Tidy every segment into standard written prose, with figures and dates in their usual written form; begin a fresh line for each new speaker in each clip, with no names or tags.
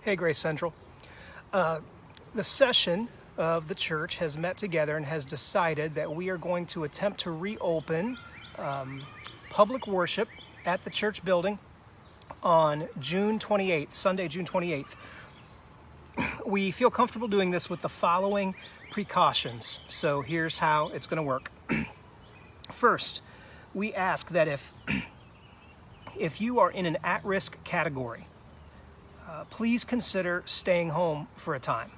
Hey, Grace Central. The session of the church has met together and has decided that we are going to attempt to reopen public worship at the church building on June 28th, Sunday, June 28th. We feel comfortable doing this with the following precautions. So here's how it's going to work. First, we ask that if you are in an at-risk category, please consider staying home for a time.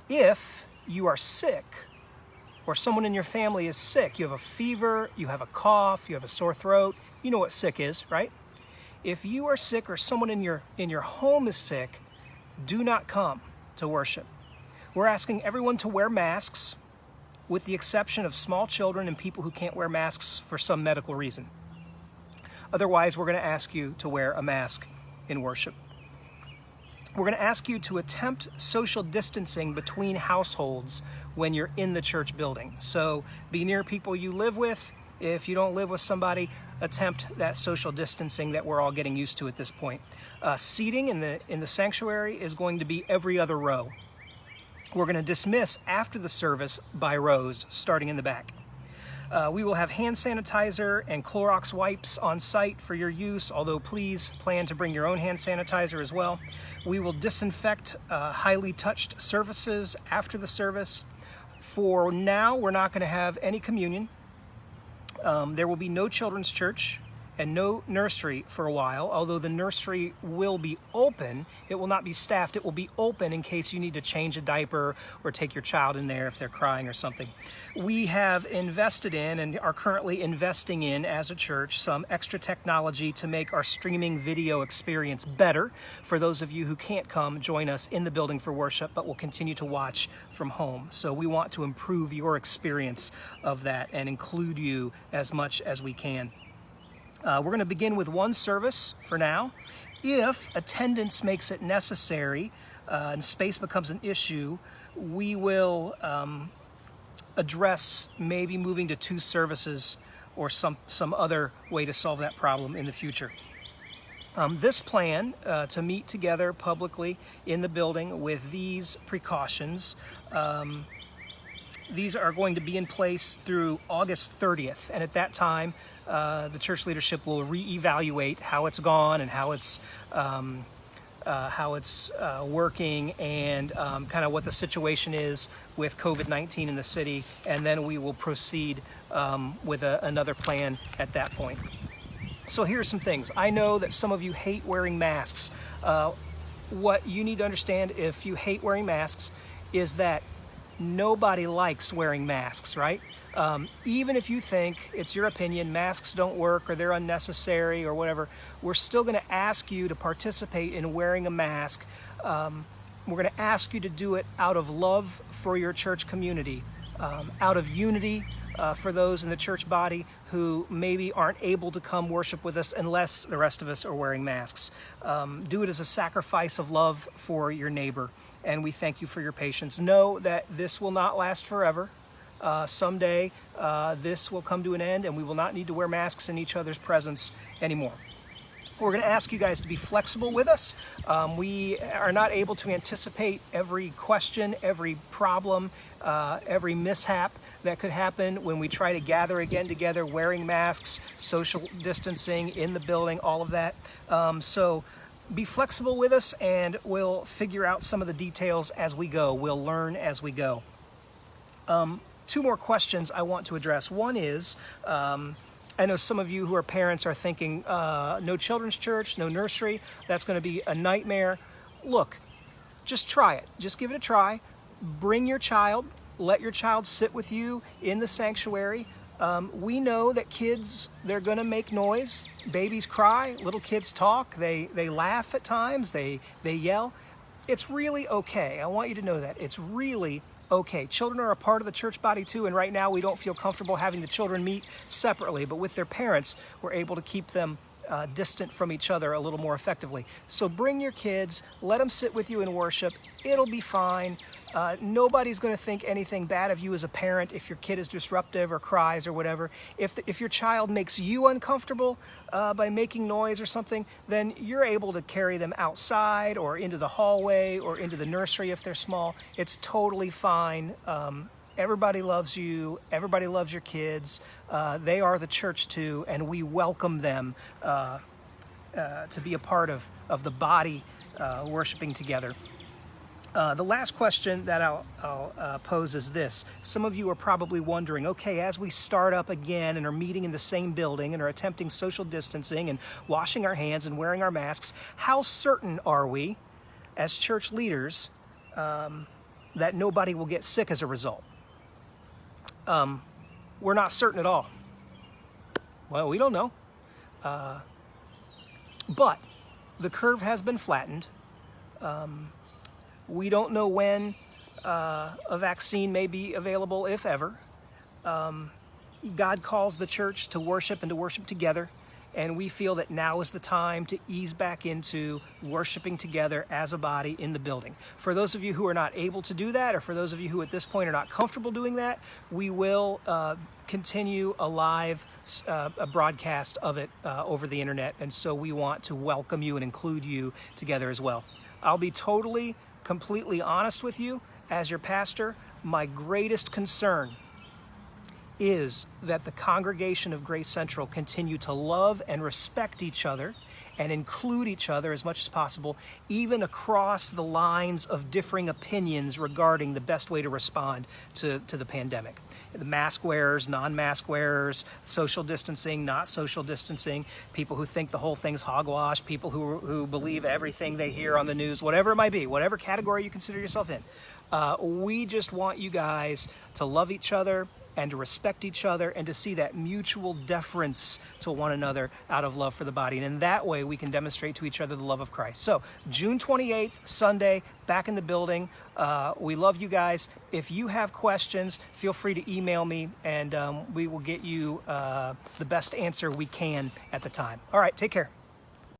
If you are sick or someone in your family is sick, you have a fever, you have a cough, you have a sore throat, you know what sick is, right? If you are sick or someone in your home is sick, do not come to worship. We're asking everyone to wear masks, with the exception of small children and people who can't wear masks for some medical reason. Otherwise, we're going to ask you to wear a mask in worship. We're going to ask you to attempt social distancing between households when you're in the church building. So be near people you live with. If you don't live with somebody, attempt that social distancing that we're all getting used to at this point. Seating in the sanctuary is going to be every other row. We're going to dismiss after the service by rows, starting in the back. We will have hand sanitizer and Clorox wipes on site for your use, although please plan to bring your own hand sanitizer as well. We will disinfect highly touched surfaces after the service. For now, we're not going to have any communion. There will be no children's church and no nursery for a while, although the nursery will be open. It will not be staffed. It will be open in case you need to change a diaper or take your child in there if they're crying or something. We have invested in and are currently investing in, as a church, some extra technology to make our streaming video experience better for those of you who can't come join us in the building for worship, but will continue to watch from home. So we want to improve your experience of that and include you as much as we can. We're going to begin with one service for now. If attendance makes it necessary and space becomes an issue, we will address maybe moving to two services or some other way to solve that problem in the future. This plan to meet together publicly in the building with these precautions, these are going to be in place through August 30th, and at that time, the church leadership will reevaluate how it's gone and how it's working and kind of what the situation is with COVID-19 in the city, and then we will proceed with another plan at that point. So here are some things. I know that some of you hate wearing masks. What you need to understand if you hate wearing masks is that nobody likes wearing masks, right? Even if you think it's your opinion, masks don't work or they're unnecessary or whatever, we're still going to ask you to participate in wearing a mask. We're going to ask you to do it out of love for your church community, out of unity for those in the church body who maybe aren't able to come worship with us unless the rest of us are wearing masks. Do it as a sacrifice of love for your neighbor, and we thank you for your patience. Know that this will not last forever. Someday this will come to an end and we will not need to wear masks in each other's presence anymore. We're going to ask you guys to be flexible with us. We are not able to anticipate every question, every problem, every mishap that could happen when we try to gather again together, wearing masks, social distancing in the building, all of that. So be flexible with us and we'll figure out some of the details as we go. We'll learn as we go. Two more questions I want to address. One is, I know some of you who are parents are thinking, no children's church, no nursery, that's going to be a nightmare. Look, just try it. Just give it a try. Bring your child. Let your child sit with you in the sanctuary. We know that kids, they're going to make noise. Babies cry. Little kids talk. They laugh at times. They yell. It's really okay. I want you to know that. It's really okay. Children are a part of the church body too, and right now we don't feel comfortable having the children meet separately, but with their parents, we're able to keep them distant from each other a little more effectively. So bring your kids, let them sit with you in worship. It'll be fine. Nobody's going to think anything bad of you as a parent if your kid is disruptive or cries or whatever. If your child makes you uncomfortable by making noise or something, then you're able to carry them outside or into the hallway or into the nursery if they're small. It's totally fine. Everybody loves you. Everybody loves your kids. They are the church too, and we welcome them to be a part of the body worshiping together. The last question that I'll pose is this. Some of you are probably wondering, okay, as we start up again and are meeting in the same building and are attempting social distancing and washing our hands and wearing our masks, how certain are we as church leaders that nobody will get sick as a result? We're not certain at all. Well, we don't know. But the curve has been flattened. We don't know when a vaccine may be available, if ever. God calls the church to worship and to worship together, and we feel that now is the time to ease back into worshiping together as a body in the building. For those of you who are not able to do that, or for those of you who at this point are not comfortable doing that, we will continue a broadcast of it over the internet, and so we want to welcome you and include you together as well. I'll be completely honest with you. As your pastor, my greatest concern is that the congregation of Grace Central continue to love and respect each other and include each other as much as possible, even across the lines of differing opinions regarding the best way to respond to the pandemic. The mask wearers, non-mask wearers, social distancing, not social distancing, people who think the whole thing's hogwash, people who believe everything they hear on the news, whatever it might be, whatever category you consider yourself in. We just want you guys to love each other and to respect each other and to see that mutual deference to one another out of love for the body. And in that way, we can demonstrate to each other the love of Christ. So June 28th, Sunday, back in the building. We love you guys. If you have questions, feel free to email me, and we will get you the best answer we can at the time. All right, take care.